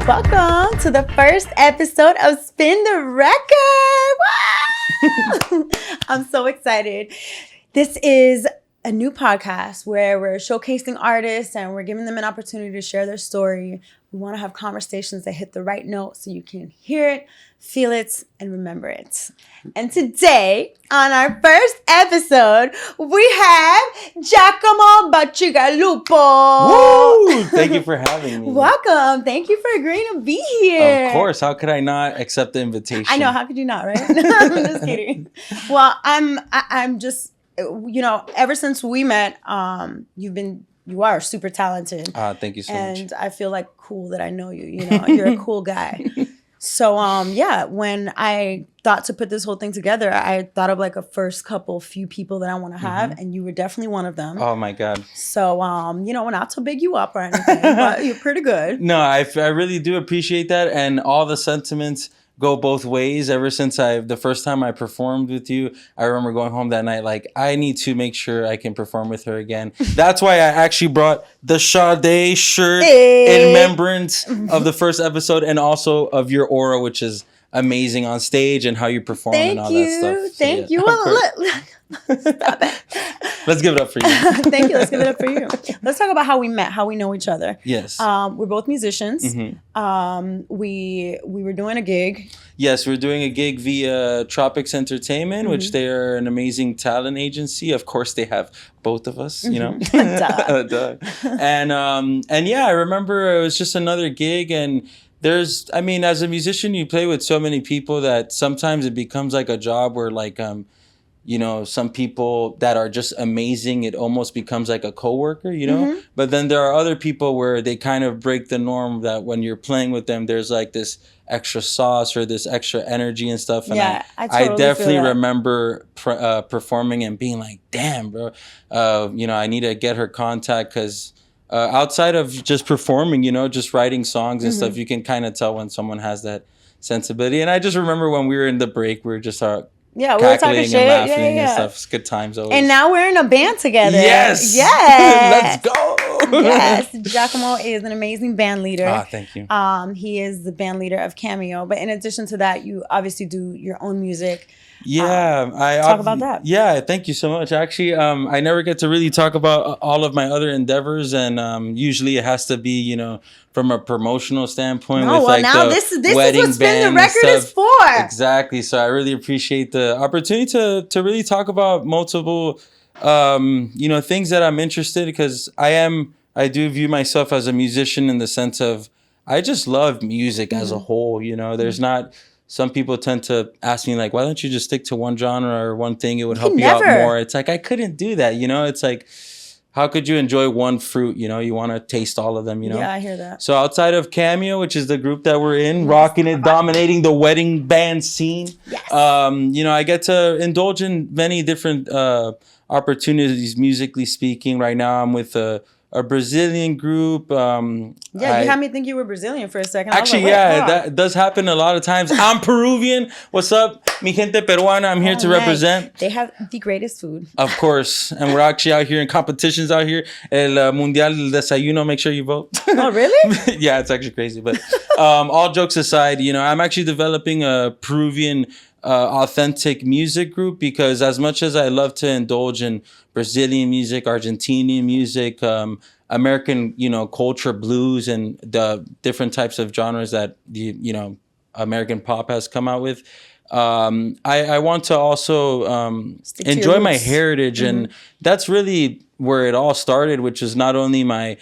Welcome to the first episode of Spin the Record. Wow! I'm so excited. This is a new podcast where we're showcasing artists and we're giving them an opportunity to share their story. We want to have conversations that hit the right note so you can hear it, feel it, and remember it. And today, on our first episode, we have Giacomo Bacigalupo. Woo! Thank you for having me. Welcome. Thank you for agreeing to be here. Of course. How could I not accept the invitation? I know. How could you not, right? I'm just kidding. Well, I'm just, ever since we met, you are super talented. Thank you so much. And I feel like cool that I know you. You're a cool guy. So, when I thought to put this whole thing together, I thought of like a few people that I want to have, and you were definitely one of them. Oh my God. So, we're not to big you up or anything, but you're pretty good. No, I really do appreciate that. And all the sentiments go both ways. Ever since the first time I performed with you, I remember going home that night like, I need to make sure I can perform with her again. That's why I actually brought the Sade shirt in remembrance of the first episode and also of your aura, which is amazing on stage and how you perform and all that stuff. So, Thank you. Well, stop it. Let's give it up for you. Thank you. Let's give it up for you. Let's talk about how we met, how we know each other. Yes. We're both musicians. Mm-hmm. We were doing a gig. Yes, we're doing a gig via Tropics Entertainment, which they are an amazing talent agency. Of course, they have both of us, you know. Duh. And yeah, I remember it was just another gig, and as a musician, you play with so many people that sometimes it becomes like a job where like some people that are just amazing, it almost becomes like a coworker, But then there are other people where they kind of break the norm that when you're playing with them, there's like this extra sauce or this extra energy and stuff. And yeah, I definitely remember performing and being like, damn, bro, I need to get her contact because outside of just performing, just writing songs and stuff, you can kind of tell when someone has that sensibility. And I just remember when we were in the break, we were just we were talking shit. And laughing and stuff. It's good times always. And now we're in a band together. Yes. Yes. Let's go. Yes. Giacomo is an amazing band leader. Thank you. He is the band leader of Cameo. But in addition to that, you obviously do your own music. Yeah. Talk about that. Yeah. Thank you so much. Actually, I never get to really talk about all of my other endeavors. And usually it has to be, from a promotional standpoint. This is what Spin the Record is for. Exactly. So I really appreciate the opportunity to really talk about multiple, things that I'm interested in because I do view myself as a musician in the sense of I just love music as a whole. There's not. Some people tend to ask me like, why don't you just stick to one genre or one thing? It would help you out more. It's like, I couldn't do that. It's like, how could you enjoy one fruit? You want to taste all of them, Yeah, I hear that. So outside of Cameo, which is the group that we're in, rocking it, dominating the wedding band scene. Yes. I get to indulge in many different opportunities, musically speaking. Right now I'm with a Brazilian group. You had me think you were Brazilian for a second. Actually, that does happen a lot of times. I'm Peruvian. What's up, mi gente peruana? I'm here to represent. They have the greatest food. Of course. And we're actually out here in competitions out here. El Mundial del Desayuno. Make sure you vote. Oh, really? Yeah, it's actually crazy. But all jokes aside, I'm actually developing a Peruvian authentic music group because as much as I love to indulge in Brazilian music, Argentinian music, American, culture, blues, and the different types of genres that American pop has come out with. I want to also enjoy my heritage, and that's really where it all started, which is not only my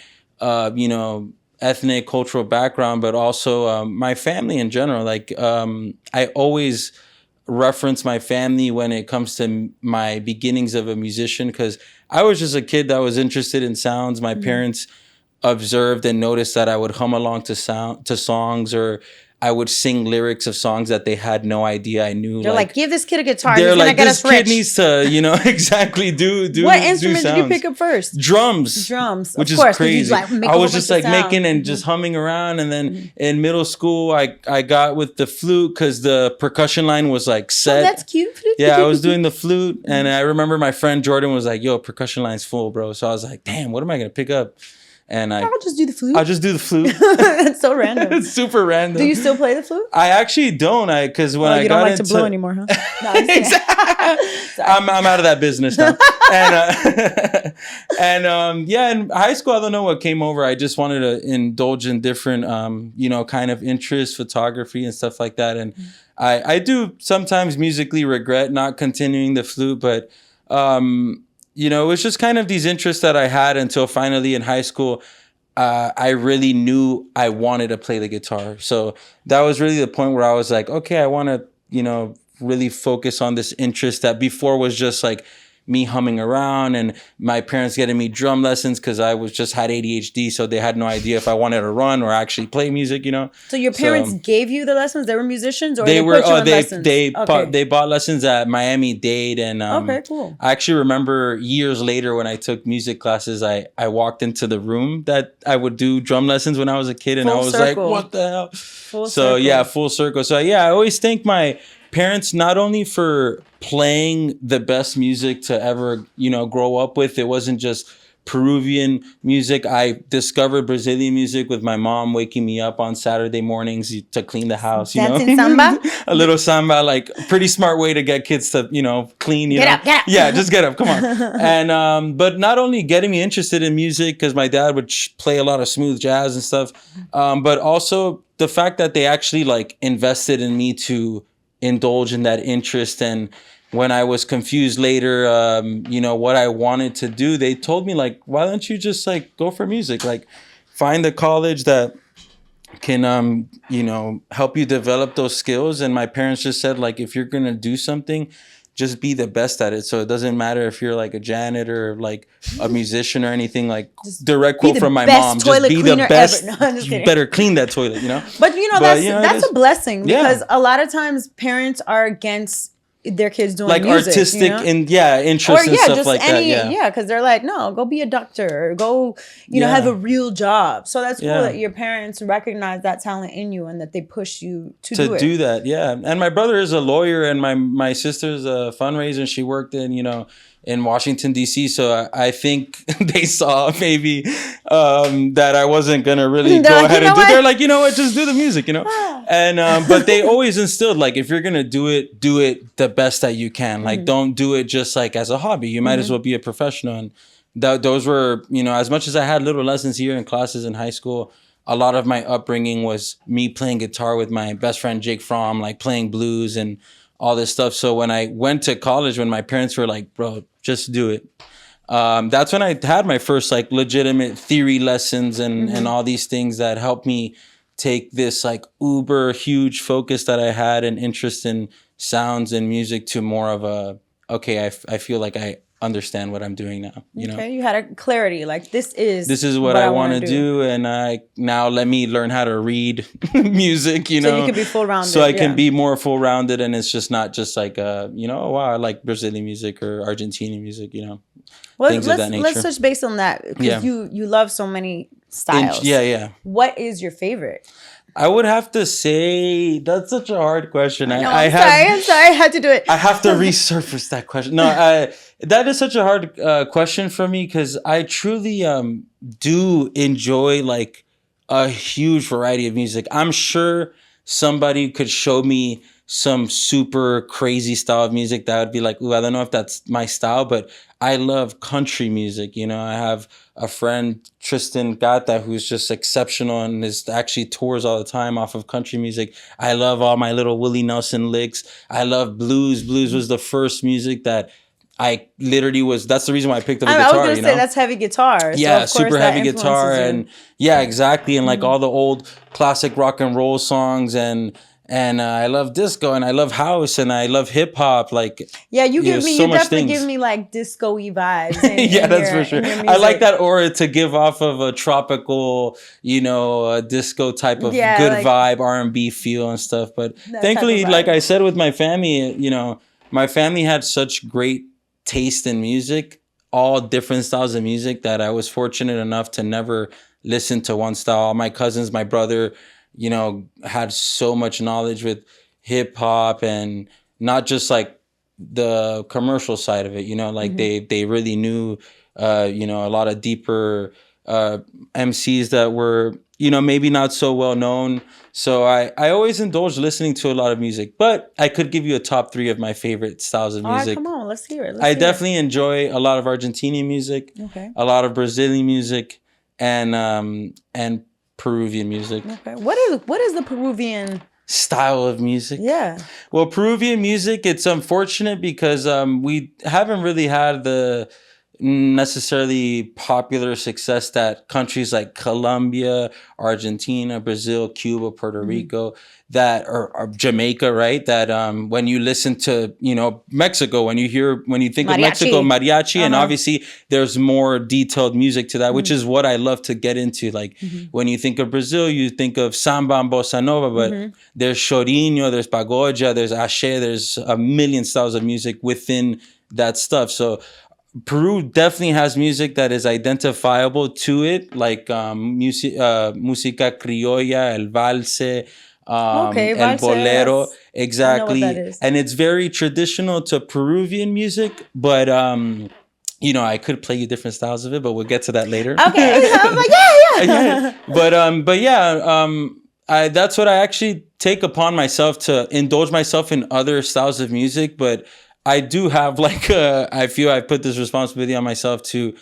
ethnic cultural background, but also my family in general. Like I always reference my family when it comes to my beginnings of a musician because I was just a kid that was interested in sounds. My parents observed and noticed that I would hum along to songs or I would sing lyrics of songs that they had no idea I knew. They're like, give this kid a guitar. They're he's like, gonna get this us rich. kid needs to, exactly do. What instrument did you pick up first? Drums. Which is crazy. I was just like making and just humming around, and then in middle school, I got with the flute because the percussion line was like set. Oh, that's cute. Yeah, I was doing the flute, and I remember my friend Jordan was like, "Yo, percussion line's full, bro." So I was like, "Damn, what am I gonna pick up?" and I'll just do the flute. I'll just do the flute. That's so random. It's super random. Do you still play the flute? I actually don't. Because when I you got don't like into to blow anymore, huh? No, I'm out of that business now. And yeah, in high school, I don't know what came over. I just wanted to indulge in different kind of interests, photography and stuff like that. And I do sometimes musically regret not continuing the flute, but it was just kind of these interests that I had until finally in high school, I really knew I wanted to play the guitar. So that was really the point where I was like, okay, I want to, really focus on this interest that before was just like me humming around and my parents getting me drum lessons because I had ADHD, so they had no idea if I wanted to run or actually play music, So your parents gave you the lessons? They were musicians, or they put you on they lessons? they bought lessons at Miami-Dade, and okay, cool. I actually remember years later when I took music classes, I walked into the room that I would do drum lessons when I was a kid, and I was like, what the hell? Full circle. So yeah, I always thank my parents not only for playing the best music to ever, grow up with. It wasn't just Peruvian music. I discovered Brazilian music with my mom waking me up on Saturday mornings to clean the house, Dancing samba? A little samba, like pretty smart way to get kids to, clean, Get up. Yeah, just get up. Come on. And, but not only getting me interested in music, because my dad would play a lot of smooth jazz and stuff, but also the fact that they actually like invested in me to indulge in that interest. And when I was confused later, what I wanted to do, they told me like, why don't you just like go for music? Like find a college that can, help you develop those skills. And my parents just said like, if you're going to do something, just be the best at it. So it doesn't matter if you're like a janitor or like a musician or anything. Like direct quote from my mom, just be the best. No, you better clean that toilet, But that's a blessing, because a lot of times parents are against their kids doing like music, artistic and interests and stuff like that. Yeah, because they're like, no, go be a doctor, or go, have a real job. So that's cool that your parents recognize that talent in you and that they push you to do that. Yeah, and my brother is a lawyer, and my sister's a fundraiser, and she worked in Washington, D.C. So I think they saw maybe that I wasn't going to really go ahead and do it. They're like, just do the music, And but they always instilled, like, if you're going to do it the best that you can. Like, don't do it just like as a hobby. You might as well be a professional. And those were, as much as I had little lessons here in classes in high school, a lot of my upbringing was me playing guitar with my best friend, Jake Fromm, like playing blues and all this stuff. So when I went to college, when my parents were like, bro, just do it. That's when I had my first like legitimate theory lessons and all these things that helped me take this like uber huge focus that I had and interest in sounds and music to more of a, okay, I feel like I understand what I'm doing now. Okay, you had a clarity, like this is what I want to do, and I now let me learn how to read music, so you can be full rounded, so I can be more full rounded, and it's just not just like oh wow, I like Brazilian music or Argentinian music, well, things of that nature. Let's touch base on that, because you love so many styles. What is your favorite? I would have to say that's such a hard question. I'm sorry. I had to do it. I have to resurface that question. No, that is such a hard question for me, because I truly do enjoy like a huge variety of music. I'm sure somebody could show me some super crazy style of music that would be like, ooh, I don't know if that's my style, but I love country music. I have a friend, Tristan Gata, who's just exceptional and is actually tours all the time off of country music. I love all my little Willie Nelson licks. I love blues. Blues was the first music that I literally that's the reason why I picked up the guitar. I was going to say that's heavy guitar. Yeah, so super heavy guitar. And yeah, exactly. And like all the old classic rock and roll songs, and I love disco, and I love house, and I love hip hop. Like, yeah, you definitely give me like disco-y vibes. That's for sure. I like that aura to give off of a tropical, a disco type of good vibe, R&B feel and stuff. But thankfully, like I said, with my family, my family had such great taste in music, all different styles of music, that I was fortunate enough to never listen to one style. My cousins, my brother, had so much knowledge with hip hop, and not just like the commercial side of it, like they really knew, a lot of deeper MCs that were, maybe not so well known. So I always indulge listening to a lot of music, but I could give you a top 3 of my favorite styles of music. All right, come on, let's hear it. I definitely enjoy a lot of Argentinian music, a lot of Brazilian music, and Peruvian music. Okay, what is the Peruvian style of music? Yeah. Well, Peruvian music, it's unfortunate because we haven't really had the necessarily popular success that countries like Colombia, Argentina, Brazil, Cuba, Puerto Rico, that or Jamaica, right? That when you listen to, Mexico, when you think of Mexico, mariachi, and obviously there's more detailed music to that, which is what I love to get into. Like when you think of Brazil, you think of samba and bossa nova, but there's chorinho, there's pagoja, there's axé, there's a million styles of music within that stuff. So Peru definitely has music that is identifiable to it, like música criolla, el valse, el bolero. Yes. Exactly. And it's very traditional to Peruvian music, but I could play you different styles of it, but we'll get to that later. Okay. I was like, yeah. But yeah, that's what I actually take upon myself, to indulge myself in other styles of music, but I do have I feel I put this responsibility on myself to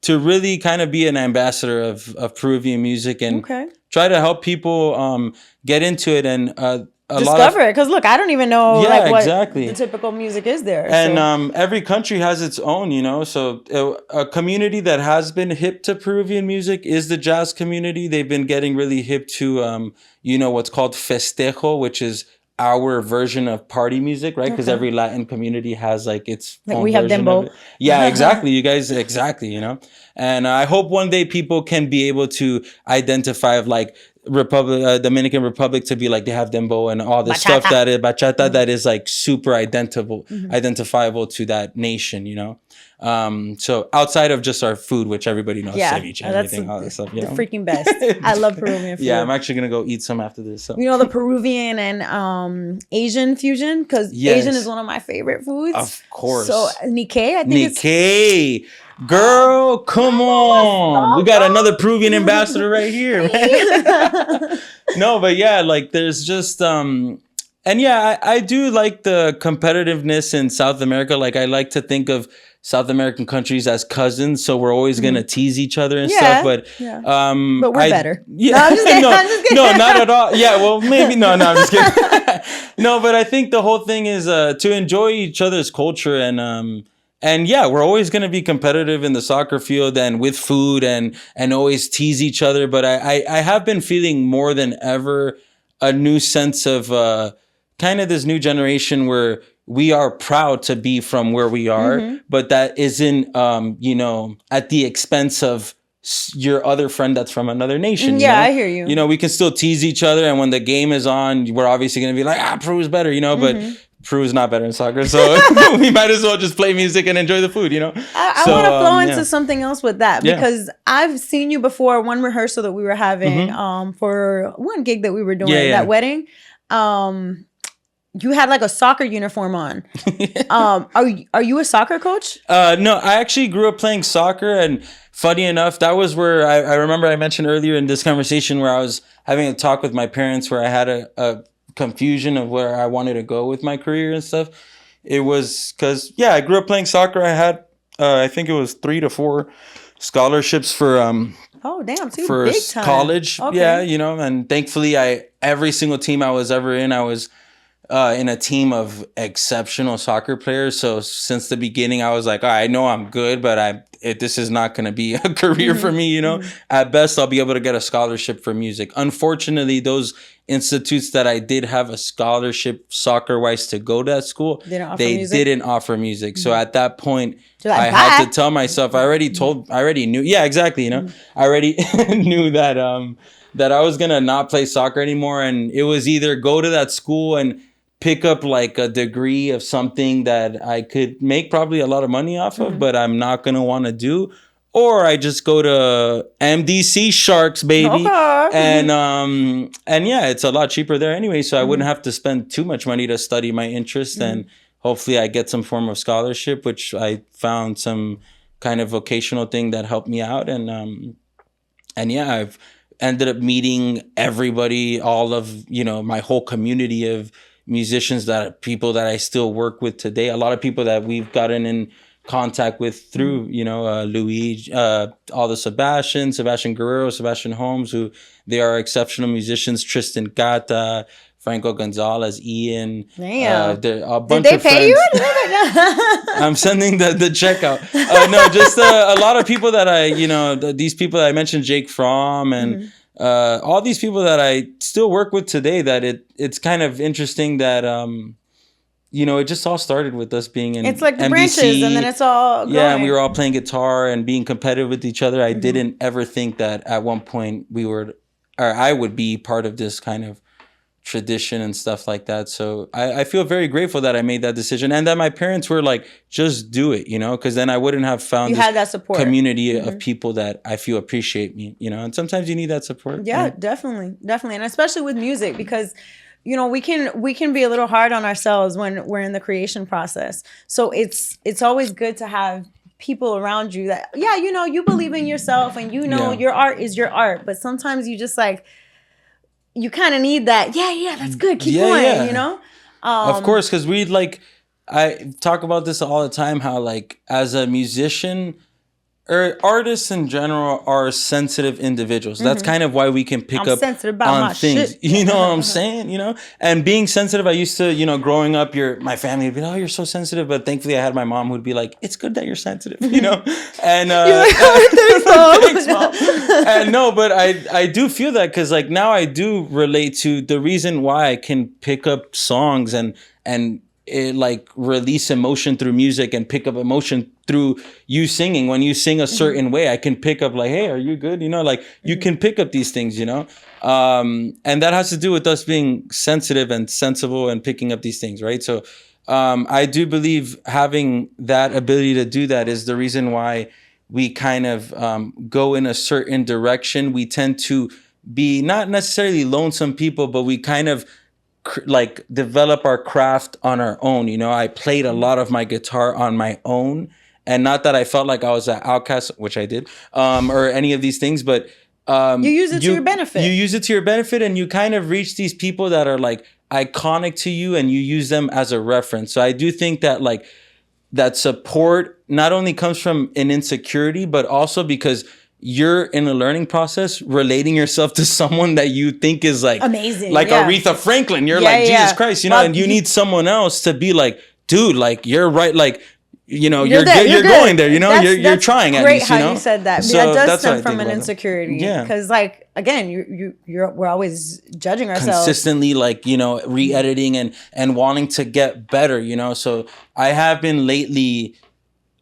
really kind of be an ambassador of Peruvian music and try to help people get into it and discover it. Because look, I don't even know what exactly the typical music is there. And every country has its own, So a community that has been hip to Peruvian music is the jazz community. They've been getting really hip to what's called festejo, which is our version of party music, right? Because every Latin community has its own we have dembo. Yeah, exactly. You guys, exactly. And I hope one day people can be able to identify Dominican Republic to be they have dembo and all this stuff that is bachata that is super identifiable to that nation. So outside of just our food, which everybody knows, ceviche and everything, all that stuff. The freaking best. I love Peruvian food. Yeah, I'm actually gonna go eat some after this. So. The Peruvian and Asian fusion, because Asian is one of my favorite foods. Of course. So Nikkei, I think Nikkei. Girl, come on. We got another Peruvian ambassador right here, man. No, but yeah, there's just and yeah, I do like the competitiveness in South America. I like to think of South American countries as cousins, so we're always gonna tease each other and stuff. But but we're better. Yeah, no, I'm just kidding. No, not at all. Yeah, well, maybe no, I'm just kidding. No, but I think the whole thing is to enjoy each other's culture and yeah, we're always going to be competitive in the soccer field and with food and always tease each other. But I have been feeling more than ever a new sense of kind of this new generation where we are proud to be from where we are, but that isn't, at the expense of your other friend that's from another nation. Yeah, I hear you. We can still tease each other. And when the game is on, we're obviously going to be like, Peru's better, but Peru is not better in soccer, so we might as well just play music and enjoy the food, I want to flow into something else with that because I've seen you before, one rehearsal that we were having for one gig that we were doing, that wedding. You had a soccer uniform on. Are you a soccer coach? No, I actually grew up playing soccer, and funny enough, that was where I remember I mentioned earlier in this conversation where I was having a talk with my parents where I had a confusion of where I wanted to go with my career and stuff. It was because I grew up playing soccer. I had I think it was 3 to 4 scholarships for for big time. college. Okay. Yeah, and thankfully every single team I was ever in, I was in a team of exceptional soccer players. So since the beginning, I was like, I know I'm good, but this is not going to be a career for me. At best, I'll be able to get a scholarship for music. Unfortunately, those institutes that I did have a scholarship soccer wise to go to that school, didn't offer music. So at that point, I had to tell myself, I already knew. Yeah, exactly. I already knew that I was going to not play soccer anymore. And it was either go to that school and pick up a degree of something that I could make probably a lot of money off of, but I'm not going to want to do. Or I just go to MDC Sharks, baby. Okay. And yeah, it's a lot cheaper there anyway. So I wouldn't have to spend too much money to study my interest. And hopefully I get some form of scholarship, which I found some kind of vocational thing that helped me out. And And yeah, I've ended up meeting everybody, all of, my whole community of musicians, people that I still work with today. A lot of people that we've gotten in contact with through, Louis, all the Sebastian Guerrero, Sebastian Holmes, who they are exceptional musicians, Tristan Gata, Franco Gonzalez, Ian. Damn. A bunch Did they of pay friends. you? I'm sending the check out. No, just a lot of people that these people that I mentioned, Jake Fromm and all these people that I still work with today, that it's kind of interesting that, it just all started with us being in it's like the NBC. branches, and then it's all growing. Yeah, and we were all playing guitar and being competitive with each other. I didn't ever think that at one point I would be part of this kind of tradition and stuff like that. So I feel very grateful that I made that decision, and that my parents were like, just do it, because then I wouldn't have found you had that support community of people that I feel appreciate me, and sometimes you need that support. Yeah, definitely. And especially with music, because we can be a little hard on ourselves when we're in the creation process. So it's always good to have people around you that, you believe in yourself, and your art is your art, but sometimes you just like, you kind of need that. Yeah, that's good. Keep going, Of course, because I talk about this all the time, how like as a musician, or artists in general are sensitive individuals. That's kind of why we can pick up on things. Shit. You know what I'm saying? And being sensitive, I used to, growing up, my family would be like, oh, you're so sensitive. But thankfully, I had my mom who'd be like, it's good that you're sensitive, And thanks, Mom. And no, but I do feel that, because like now I do relate to the reason why I can pick up songs and it like release emotion through music and pick up emotion through you singing. When you sing a certain way, I can pick up like, hey, are you good? You can pick up these things, and that has to do with us being sensitive and sensible and picking up these things, right? So I do believe having that ability to do that is the reason why we kind of go in a certain direction. We tend to be not necessarily lonesome people, but we kind of like develop our craft on our own. I played a lot of my guitar on my own, and not that I felt like I was an outcast, which I did, or any of these things, but you use it to your benefit. You use it to your benefit, and you kind of reach these people that are like iconic to you, and you use them as a reference. So I do think that like that support not only comes from an insecurity, but also because you're in a learning process relating yourself to someone that you think is like amazing, like Aretha Franklin. You're like, Jesus Christ, and you need someone else to be like, dude, like you're right, like you're going there, you're trying at least, Great how you said that. So that does stem from an insecurity. Yeah, because like again, we're always judging ourselves consistently, like re-editing and wanting to get better. So I have been lately.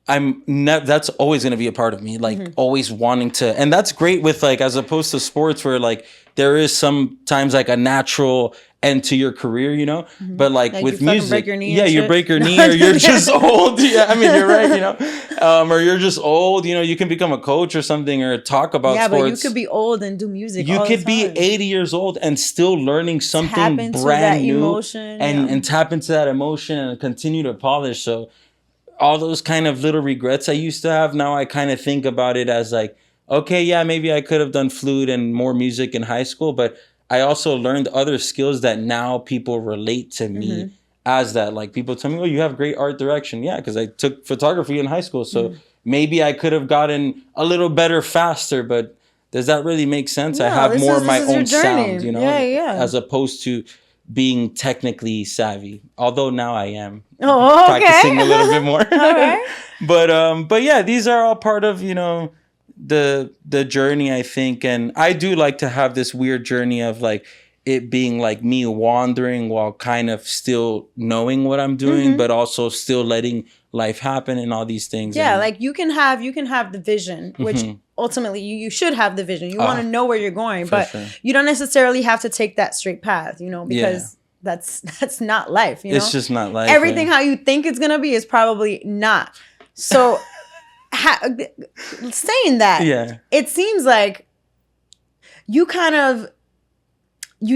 That's always going to be a part of me, like always wanting to, and that's great with like, as opposed to sports where like there is sometimes like a natural end to your career, but like with music, break your knee you break your knee, or you're just old. Yeah, I mean, you're right, or you're just old, you can become a coach or something, or talk about sports. But you could be old and do music. You could be 80 years old and still learning something brand new, emotion, and tap into that emotion and continue to polish. So all those kind of little regrets I used to have, now I kind of think about it as like, okay, yeah, maybe I could have done flute and more music in high school, but I also learned other skills that now people relate to me as that. Like people tell me, oh, you have great art direction. Yeah, because I took photography in high school. So maybe I could have gotten a little better faster, but does that really make sense? No, I have more of my own sound, as opposed to being technically savvy, although now I am practicing a little bit more. All right. But yeah, these are all part of the journey, I think, and I do like to have this weird journey of like it being like me wandering while kind of still knowing what I'm doing, but also still letting life happen and all these things. Yeah, like you can have the vision, which ultimately you should have the vision. You want to know where you're going, but you don't necessarily have to take that straight path, because that's not life. It's just not life. Everything how you think it's gonna be is probably not. So saying that, it seems like you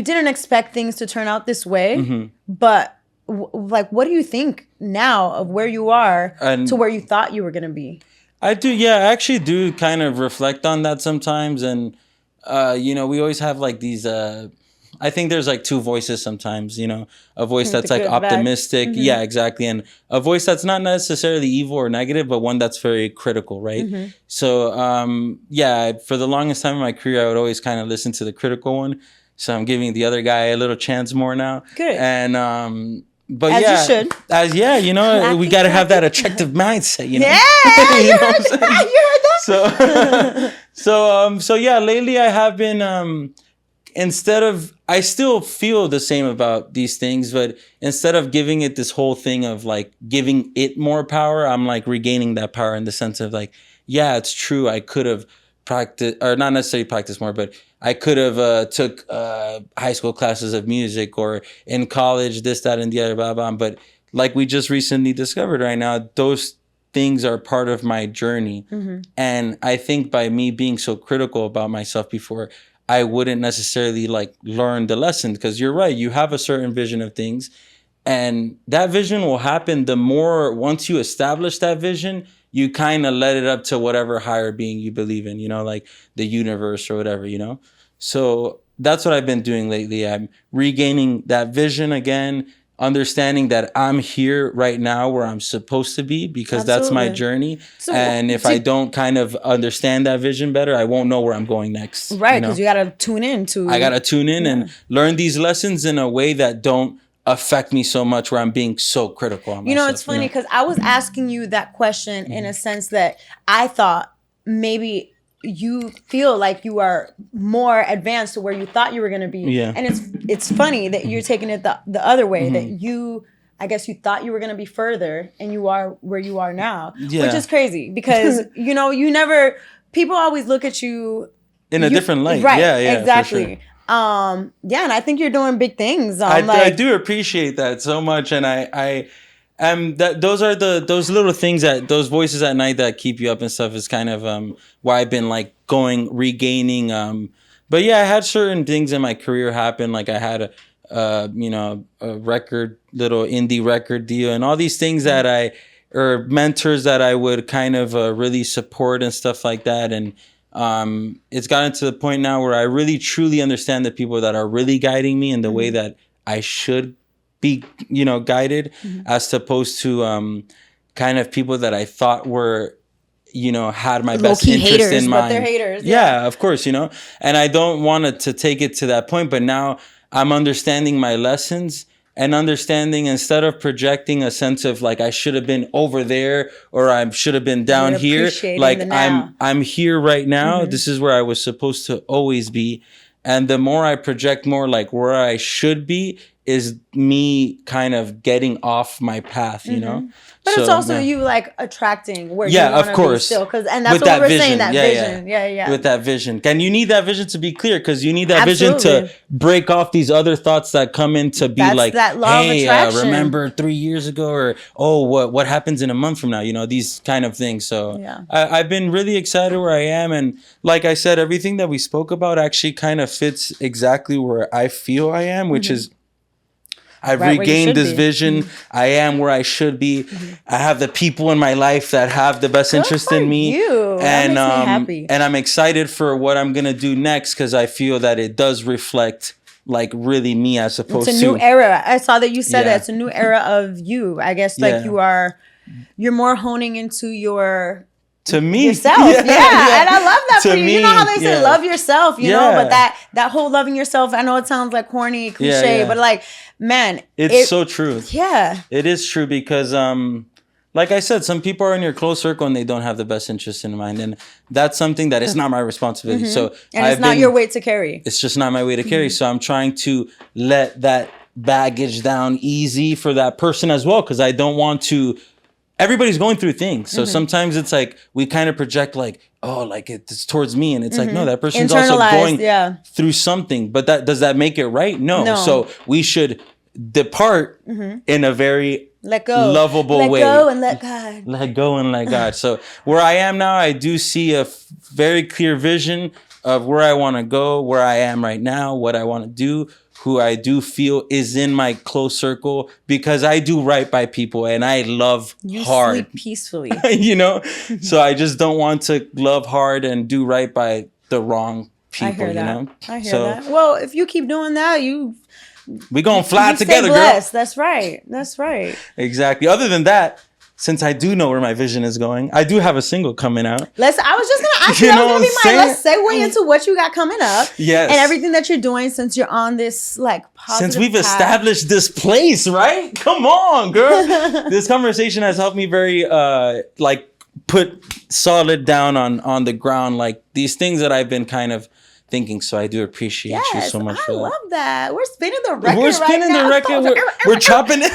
didn't expect things to turn out this way, but like, what do you think now of where you are to where you thought you were going to be? I do. Yeah, I actually do kind of reflect on that sometimes. And we always have like these. I think there's like two voices sometimes. A voice that's like good, optimistic, bad. yeah, exactly, and a voice that's not necessarily evil or negative, but one that's very critical, right? So, for the longest time in my career, I would always kind of listen to the critical one. So I'm giving the other guy a little chance more now. Good. And but as yeah, you should. We got to have that attractive mindset, Yeah, you know what I'm saying? you heard that? So yeah, lately I have been I still feel the same about these things, but instead of giving it this whole thing of like giving it more power, I'm like regaining that power in the sense of like, yeah, it's true. I could have practiced, or not necessarily practiced more, but I could have took high school classes of music, or in college, this, that, and the other, blah, blah. But like we just recently discovered right now, those things are part of my journey. And I think by me being so critical about myself before, I wouldn't necessarily like learn the lesson, because you're right. You have a certain vision of things, and that vision will happen the more once you establish that vision, you kind of let it up to whatever higher being you believe in, like the universe or whatever, So that's what I've been doing lately. I'm regaining that vision again, understanding that I'm here right now where I'm supposed to be, because that's my journey. And if I don't kind of understand that vision better, I won't know where I'm going next. Right, because you got to tune in to... I got to tune in and learn these lessons in a way that don't affect me so much where I'm being so critical on myself. It's funny because I was asking you that question in a sense that I thought maybe you feel like you are more advanced to where you thought you were going to be. Yeah. And it's funny that you're taking it the other way, that I guess you thought you were going to be further and you are where you are now, which is crazy because, you never, people always look at you in a different light. Right. Yeah, exactly. For sure. And I think you're doing big things. I do appreciate that so much. And those are those little things, that those voices at night that keep you up and stuff is kind of why I've been like regaining. But yeah, I had certain things in my career happen. Like I had a record, little indie record deal, and all these things or mentors that I would kind of really support and stuff like that. And it's gotten to the point now where I really truly understand the people that are really guiding me in the way that I should be, guided, as opposed to kind of people that I thought were, had my best interest haters, in mind. But they're haters. Yeah, of course, and I don't want it to take it to that point, but now I'm understanding my lessons and understanding, instead of projecting a sense of like I should have been over there or I should have been down here, like I'm here right now. This is where I was supposed to always be. And the more I project more like where I should be, is me kind of getting off my path, But it's also you like attracting where you want to be still, and that's with what we're vision. saying. That vision, yeah. With that vision, and you need that vision to be clear, because you need that vision to break off these other thoughts that come in to be like, that law of attraction. Remember 3 years ago, or what happens in a month from now? These kind of things. So I've been really excited where I am, and like I said, everything that we spoke about actually kind of fits exactly where I feel I am, which is. I've regained this vision. I am where I should be. I have the people in my life that have the best interest in me. That makes me happy. And I'm excited for what I'm gonna do next, because I feel that it does reflect like really me, as opposed to... It's a new era. I saw that you said that it's a new era of you. I guess like you're more honing into your... To me, yourself, and I love that for you. Me, you know how they say love yourself, you know, but that whole loving yourself. I know it sounds like corny, cliche, but like, man, it's so true. Yeah, it is true, because like I said, some people are in your close circle and they don't have the best interest in mind, and that's something that is not my responsibility. So it's not your weight to carry. It's just not my way to carry. So I'm trying to let that baggage down easy for that person as well, because I don't want to. Everybody's going through things. So sometimes it's like we kind of project like, oh, like it's towards me. And it's like, no, that person's also going through something. But does that make it right? No. So we should depart in a very lovable way. Let go and let God. Let go and let God. So where I am now, I do see a very clear vision of where I want to go, where I am right now, what I want to do, who I do feel is in my close circle, because I do right by people and I love hard. Sleep peacefully. So I just don't want to love hard and do right by the wrong people. I hear that. You know, I hear that. Well, if you keep doing that, we gonna fly together, girl. That's right. That's right. Exactly. Other than that, since I do know where my vision is going, I do have a single coming out. I was just gonna ask you. That was gonna be mine. Let's segue into what you got coming up. Yes. And everything that you're doing since you're on this positive since we've path. established this place, right? Come on, girl. This conversation has helped me very put solid down on the ground, like these things that I've been kind of thinking. So I do appreciate you so much for that. I love that. We're spinning the record. We're chopping it.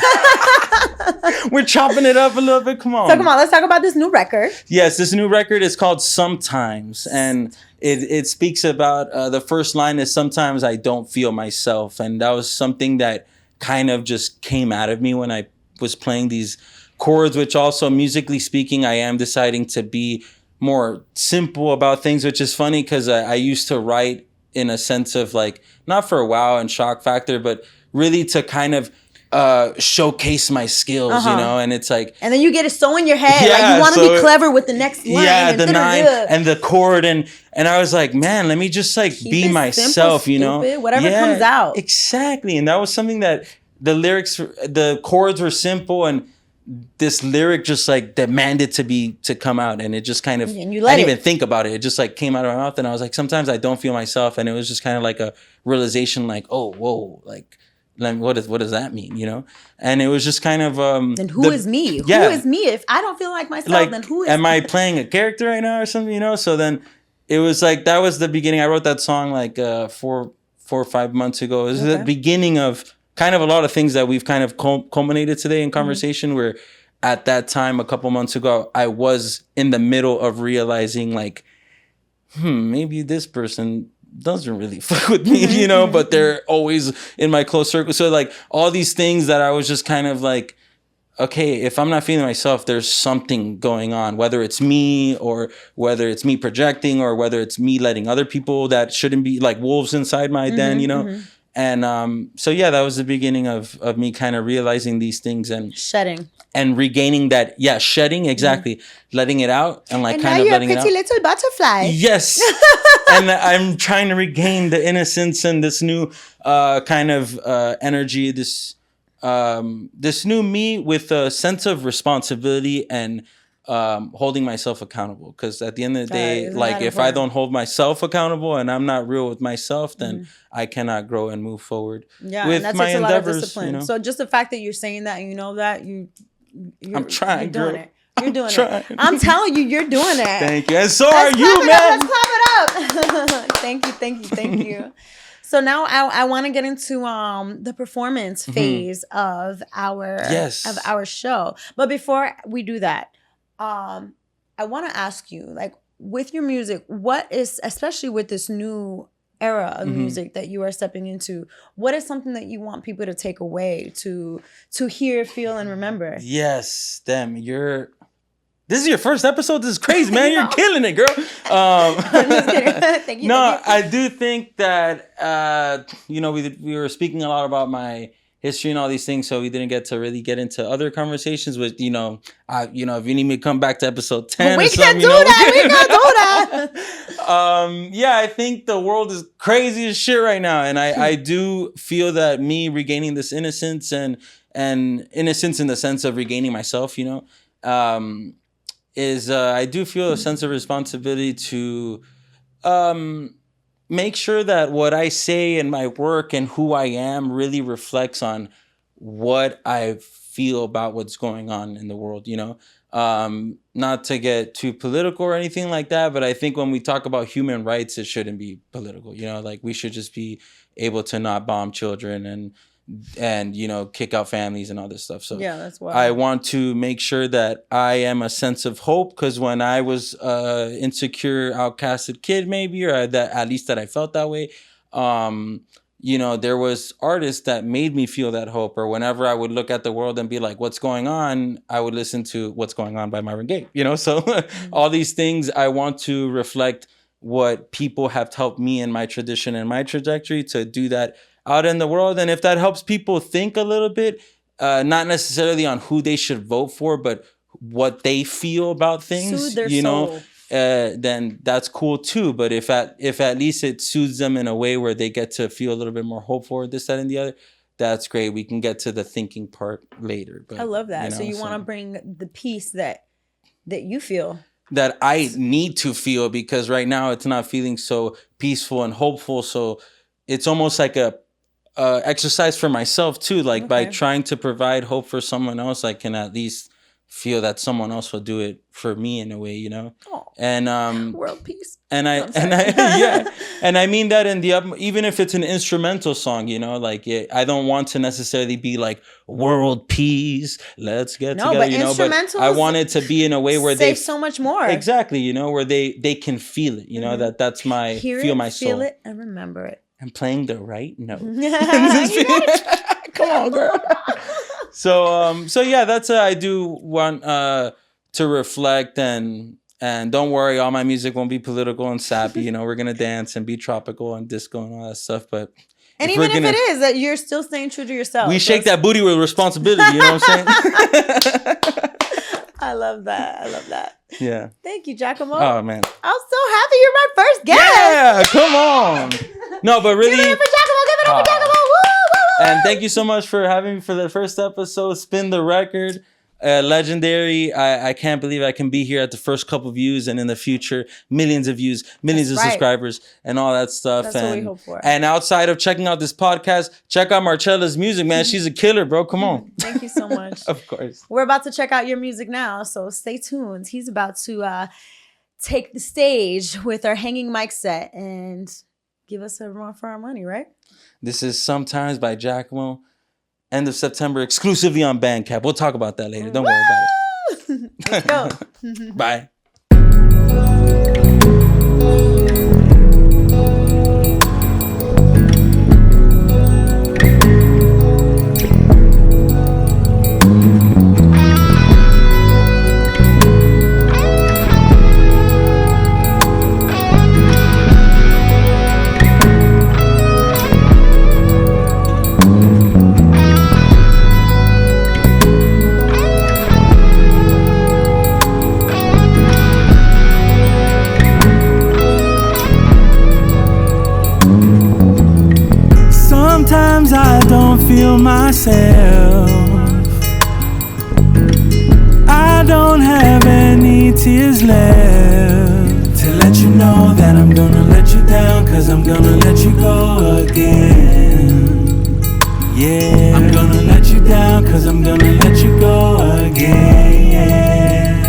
We're chopping it up a little bit. Come on. So let's talk about this new record. Yes, this new record is called Sometimes, and it speaks about the first line is sometimes I don't feel myself, and that was something that kind of just came out of me when I was playing these chords, which also musically speaking, I am deciding to be more simple about things, which is funny because I used to write in a sense of like, not for wow and shock factor, but really to kind of showcase my skills, you know, and it's like, and then you get it so in your head, like you want to be clever with the next line, the nine and the chord, and I was like, man, let me just like be myself, you know, whatever comes out, exactly. And that was something that the lyrics, the chords were simple, and this lyric just like demanded to come out, and it just kind of, I didn't even think about it. It just like came out of my mouth, and I was like, sometimes I don't feel myself, and it was just kind of like a realization, like, oh, whoa, like what does that mean, you know? And it was just kind of then who is me? Yeah. Who is me? If I don't feel like myself, then who is am I playing a character right now or something, you know? So then it was like, that was the beginning. I wrote that song like 4 or 5 months ago. It was the beginning of kind of a lot of things that we've kind of culminated today in conversation, where at that time, a couple months ago, I was in the middle of realizing like, maybe this person doesn't really fuck with me, you know, but they're always in my close circle. So like all these things that I was just kind of like, okay, if I'm not feeling myself, there's something going on, whether it's me or whether it's me projecting or whether it's me letting other people that shouldn't be like wolves inside my den, you know? And so, yeah, that was the beginning of me kind of realizing these things and shedding and regaining that. Yeah, shedding. Exactly. Letting it out and like kind of letting it out. Now you're a pretty little butterfly. Yes. And I'm trying to regain the innocence and this new kind of energy, this new me with a sense of responsibility and holding myself accountable, because at the end of the day, like if I don't hold myself accountable and I'm not real with myself, then I cannot grow and move forward with and that my takes a endeavors. Lot of discipline. You know? So just the fact that you're saying that, you know that I'm trying, you're doing girl. it. You're doing it. I'm telling you, you're doing it. Thank you, and so are you, man. Let's clap it up. Thank you. So now I want to get into the performance phase of our show. But before we do that, I want to ask you, like, with your music, what is, especially with this new era of music that you are stepping into, what is something that you want people to take away, to hear, feel, and remember? Yes, this is your first episode. This is crazy, man. You're killing it, girl. I'm just kidding. Thank you. No, I do think that we were speaking a lot about my history and all these things, so we didn't get to really get into other conversations with, if you need me to come back to episode 10 we can do that. Yeah, I think the world is crazy as shit right now, and I do feel that me regaining this innocence and innocence in the sense of regaining myself, I do feel a sense of responsibility to make sure that what I say in my work and who I am really reflects on what I feel about what's going on in the world, not to get too political or anything like that, but I think when we talk about human rights, it shouldn't be political, like we should just be able to not bomb children and kick out families and all this stuff. So yeah, that's why I want to make sure that I am a sense of hope, because when I was insecure, outcasted kid, maybe, or that at least that I felt that way, there was artists that made me feel that hope. Or whenever I would look at the world and be like, what's going on, I would listen to What's Going On by Marvin Gaye, so all these things, I want to reflect what people have helped me in my tradition and my trajectory to do that out in the world. And if that helps people think a little bit, not necessarily on who they should vote for, but what they feel about things, soothe their soul. then that's cool too. But if at least it soothes them in a way where they get to feel a little bit more hopeful or this, that, and the other, that's great. We can get to the thinking part later. But I love that. So you want to bring the peace that you feel. That I need to feel, because right now it's not feeling so peaceful and hopeful. So it's almost like a exercise for myself too. Like by trying to provide hope for someone else, I can at least feel that someone else will do it for me in a way, you know. Oh, and world peace. And I yeah, and I mean that in the even if it's an instrumental song, you know, like I don't want to necessarily be like world peace, let's get together, but you know. But I want it to be in a way where they so much more. Exactly, you know, where they can feel it, you know. That's my feel my soul. Feel it and remember it. I'm playing the right note. Come on, girl. So yeah, that's I do want to reflect and don't worry, all my music won't be political and sappy. You know, we're gonna dance and be tropical and disco and all that stuff. But even if it is, that you're still staying true to yourself. We shake that booty with responsibility. You know what I'm saying? I love that. Yeah. Thank you, Giacomo. Oh man, I'm so happy you're my first guest. Yeah, come on. No, but really, give it up for Giacomo. Give it up for Giacomo. Woo, woo, woo. And thank you so much for having me for the first episode. Spin the record. Legendary. I can't believe I can be here at the first couple of views, and in the future, millions of views, millions of subscribers, and all that stuff. That's what we hope for. And outside of checking out this podcast, check out Marcella's music, man. She's a killer, bro. Come on. Thank you so much. Of course. We're about to check out your music now, so stay tuned. He's about to take the stage with our hanging mic set and give us a run for our money, right? This is Sometimes by Giacomo. End of September, exclusively on Bandcamp. We'll talk about that later. Don't worry about it. Let's go. Bye. Sometimes I don't feel myself. I don't have any tears left to let you know that I'm gonna let you down, 'cause I'm gonna let you go again. Yeah, I'm gonna let you down, 'cause I'm gonna let you go again.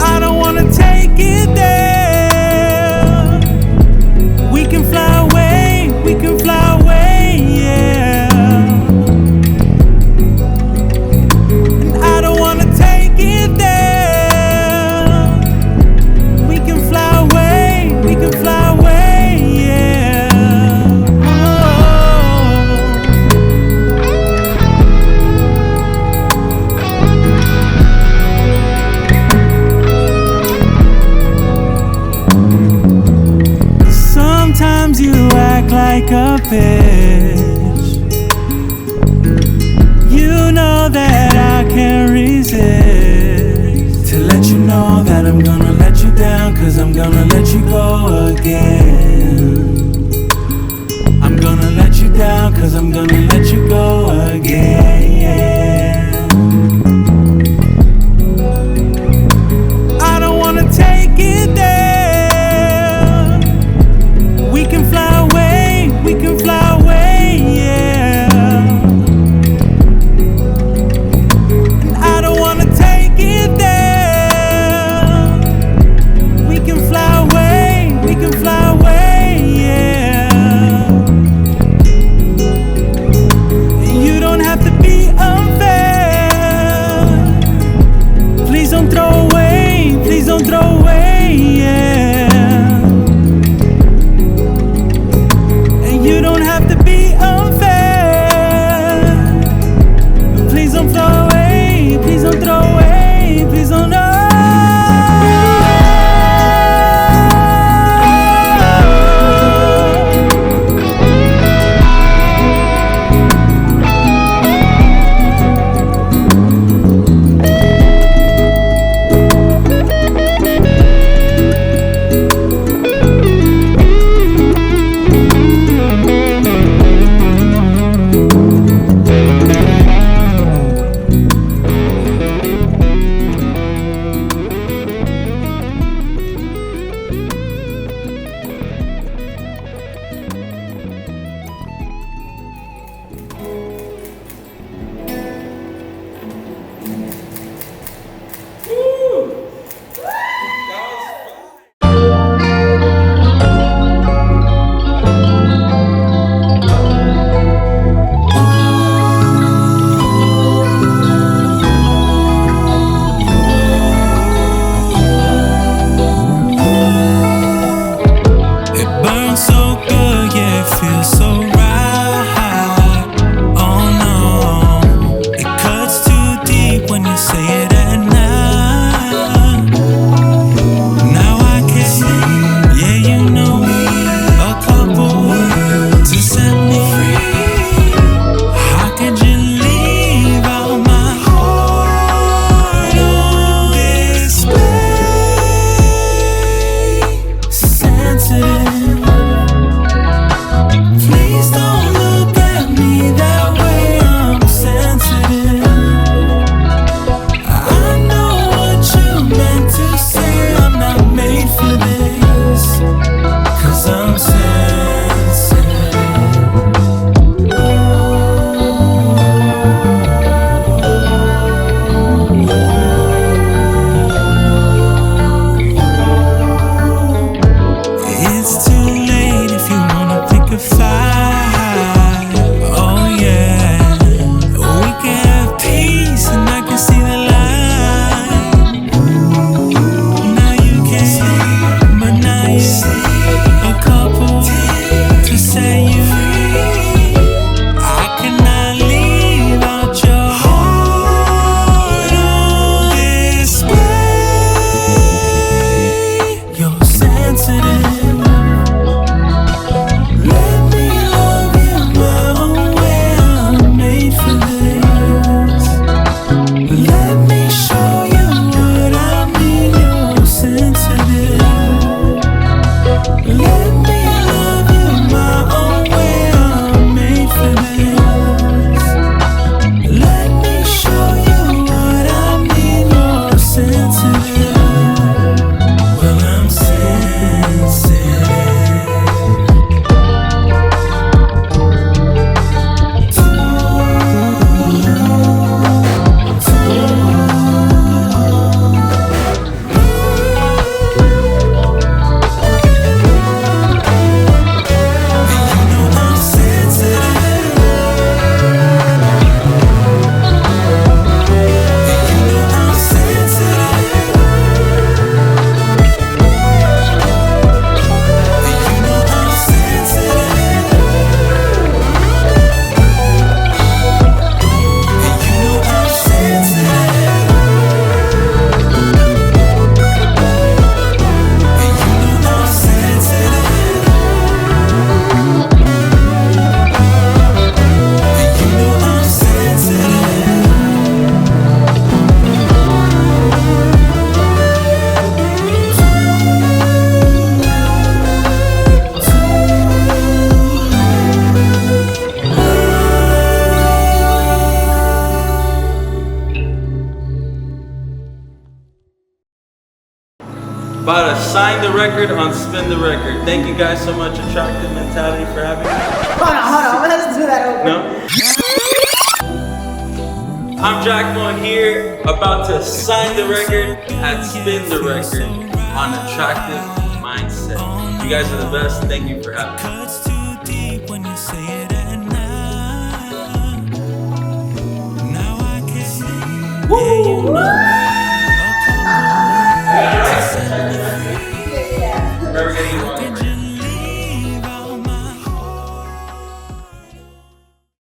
I don't wanna take it there. We can fly away, yeah. And I don't wanna take it there. We can fly away, yeah. Sometimes you act like a bitch. You know that I can't resist to let you know that I'm gonna let you down, 'cause I'm gonna let you go again. I'm gonna let you down, 'cause I'm gonna let you go again. I don't wanna take it there. We can fly away, yeah. And I don't wanna take it there. We can fly away, yeah. About to sign the record on Spin the Record. Thank you guys so much, Attractive Mentality, for having me. Hold on. Let's do that over. No? I'm Giacomo here, about to sign the record at Spin the Record on Attractive Mindset. You guys are the best. Thank you for having me. Cuts too deep when you say it at night. Now I can see. Woo!